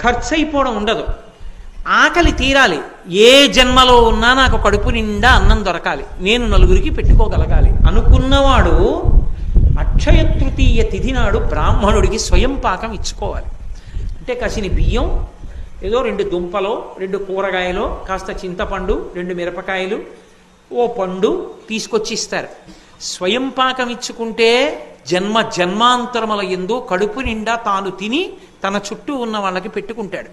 ఖర్చు అయిపోవడం ఉండదు. ఆకలి తీరాలి. ఏ జన్మలో ఉన్నా నాకు కడుపు నిండా అన్నం దొరకాలి, నేను నలుగురికి పెట్టుకోగలగాలి అనుకున్నవాడు అక్షయ తృతీయ తిథి నాడు బ్రాహ్మణుడికి స్వయం పాకం ఇచ్చుకోవాలి. అంటే కసిని బియ్యం, ఏదో 2 దుంపలో 2 కూరగాయలో, కాస్త చింతపండు, 2 మిరపకాయలు, ఓ పండు తీసుకొచ్చి ఇస్తారు. స్వయం పాకం ఇచ్చుకుంటే జన్మ జన్మాంతరముల యందు కడుపు నిండా తాను తిని తన చుట్టూ ఉన్న వాళ్ళకి పెట్టుకుంటాడు.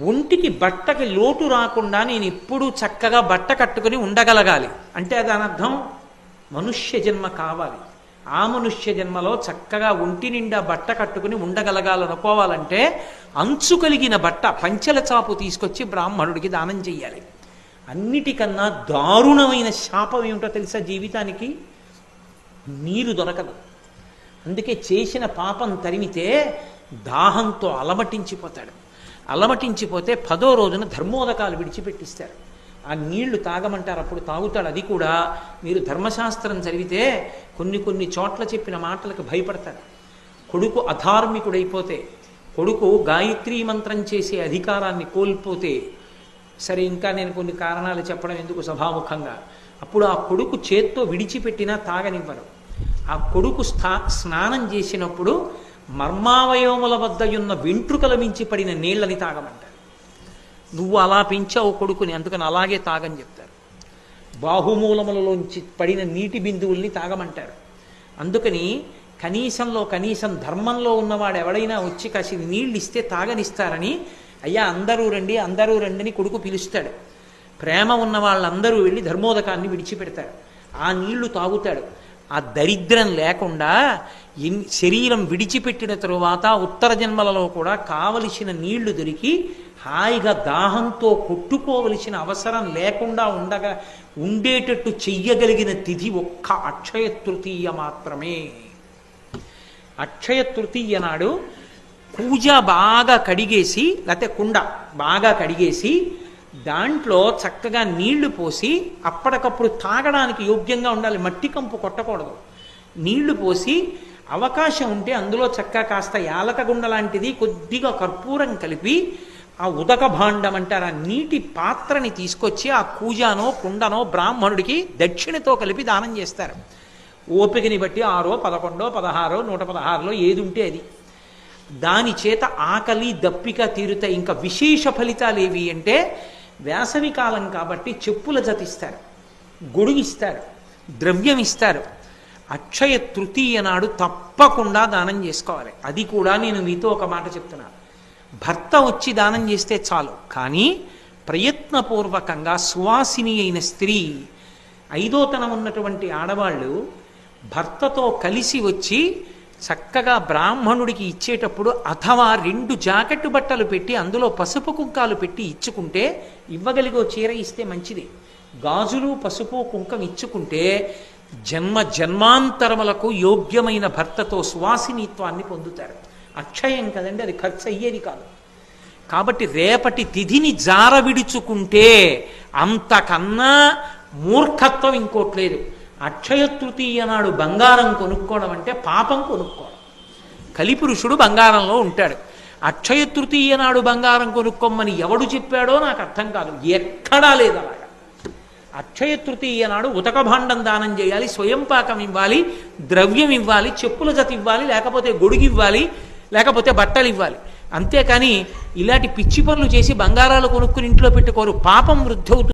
ఒంటికి బట్టకి లోటు రాకుండా నేను ఎప్పుడూ చక్కగా బట్ట కట్టుకుని ఉండగలగాలి అంటే దాని అర్థం మనుష్య జన్మ కావాలి. ఆ మనుష్య జన్మలో చక్కగా ఒంటి నిండా బట్ట కట్టుకుని ఉండగలగాలనుకోవాలంటే అంచు కలిగిన బట్ట, పంచెల చాపు తీసుకొచ్చి బ్రాహ్మణుడికి దానం చెయ్యాలి. అన్నిటికన్నా దారుణమైన శాపం ఏమిటో తెలుసా? జీవితానికి నీరు దొరకదు. అందుకే చేసిన పాపం తరిమితే దాహంతో అలమటించిపోతాడు. అలమటించిపోతే 10వ రోజున ధర్మోదకాలు విడిచిపెట్టిస్తారు. ఆ నీళ్లు తాగమంటారు, అప్పుడు తాగుతాడు. అది కూడా మీరు ధర్మశాస్త్రం చదివితే కొన్ని చోట్ల చెప్పిన మాటలకు భయపడతారు. కొడుకు అధార్మికుడైపోతే, కొడుకు గాయత్రీ మంత్రం చేసే అధికారాన్ని కోల్పోతే, సరే ఇంకా నేను కొన్ని కారణాలు చెప్పడం ఎందుకు సభాముఖంగా, అప్పుడు ఆ కొడుకు చేత్తో విడిచిపెట్టినా తాగనివ్వరు. ఆ కొడుకు స్నానం చేసినప్పుడు మర్మావయవముల వద్ద ఉన్న వెంట్రుకల మించి పడిన నీళ్ళని తాగమంటారు. నువ్వు అలా పెంచావు కొడుకుని, అందుకని అలాగే తాగని చెప్తారు. బాహుమూలములలోంచి పడిన నీటి బిందువుల్ని తాగమంటారు. అందుకని కనీసం ధర్మంలో ఉన్నవాడు ఎవడైనా వచ్చి కాసి నీళ్ళు ఇస్తే తాగనిస్తారని, అయ్యా అందరూ రండి అని కొడుకు పిలుస్తాడు. ప్రేమ ఉన్న వాళ్ళందరూ వెళ్ళి ధర్మోదకాన్ని విడిచిపెడతారు. ఆ నీళ్లు తాగుతాడు. ఆ దరిద్రం లేకుండా శరీరం విడిచిపెట్టిన తరువాత ఉత్తర జన్మలలో కూడా కావలసిన నీళ్లు దొరికి హాయిగా దాహంతో కొట్టుకోవలసిన అవసరం లేకుండా ఉండేటట్టు చెయ్యగలిగిన తిథి ఒక్క అక్షయ తృతీయ మాత్రమే. అక్షయ తృతీయ నాడు పూజ బాగా కడిగేసి, లేకపోతే కుండ బాగా కడిగేసి దాంట్లో చక్కగా నీళ్లు పోసి, అప్పటికప్పుడు తాగడానికి యోగ్యంగా ఉండాలి, మట్టి కంపు కొట్టకూడదు. నీళ్లు పోసి అవకాశం ఉంటే అందులో చక్కగా కాస్త యాలకగుండ లాంటిది కొద్దిగా కర్పూరం కలిపి ఆ ఉదక భాండం అంటారు, ఆ నీటి పాత్రని తీసుకొచ్చి ఆ కూజానో కుండనో బ్రాహ్మణుడికి దక్షిణతో కలిపి దానం చేస్తారు. ఓపికని బట్టి 6, 11, 16, 116లో ఏది ఉంటే అది. దాని చేత ఆకలి దప్పిక తీరుతాయి. ఇంకా విశేష ఫలితాలు ఏవి అంటే, వేసవి కాలం కాబట్టి చెప్పుల జతిస్తారు, గొడుగిస్తారు, ద్రవ్యం ఇస్తారు. అక్షయ తృతీయ నాడు తప్పకుండా దానం చేసుకోవాలి. అది కూడా నేను మీతో ఒక మాట చెప్తున్నాను, భర్త వచ్చి దానం చేస్తే చాలు, కానీ ప్రయత్నపూర్వకంగా సువాసిని అయిన స్త్రీ, 5వ ఉన్నటువంటి ఆడవాళ్ళు భర్తతో కలిసి వచ్చి చక్కగా బ్రాహ్మణుడికి ఇచ్చేటప్పుడు, అథవా 2 జాకెట్టు బట్టలు పెట్టి అందులో పసుపు కుంకాలు పెట్టి ఇచ్చుకుంటే, ఇవ్వగలిగో చీర ఇస్తే మంచిది. గాజులు పసుపు కుంకం ఇచ్చుకుంటే జన్మ జన్మాంతరములకు యోగ్యమైన భర్తతో సువాసినిత్వాన్ని పొందుతారు. అక్షయం కదండి, అది ఖర్చు అయ్యేది కాదు. కాబట్టి రేపటి తిథిని జార విడుచుకుంటే అంతకన్నా మూర్ఖత్వం ఇంకోట్లేదు. అక్షయ తృతీయ నాడు బంగారం కొనుక్కోవడం అంటే పాపం కొనుక్కోవడం. కలిపురుషుడు బంగారంలో ఉంటాడు. అక్షయ తృతీయ నాడు బంగారం కొనుక్కోమని ఎవడు చెప్పాడో నాకు అర్థం కాదు, ఎక్కడా లేదు అలాగా. అక్షయ తృతీయ నాడు ఉతక భాండం దానం చేయాలి, స్వయం పాకం ఇవ్వాలి, ద్రవ్యం ఇవ్వాలి, చెప్పుల జత ఇవ్వాలి, లేకపోతే గొడుగు ఇవ్వాలి, లేకపోతే బట్టలు ఇవ్వాలి. అంతేకాని ఇలాంటి పిచ్చి పనులు చేసి బంగారాలు కొనుక్కుని ఇంట్లో పెట్టుకోరు. పాపం వృద్ధి అవుతుంది.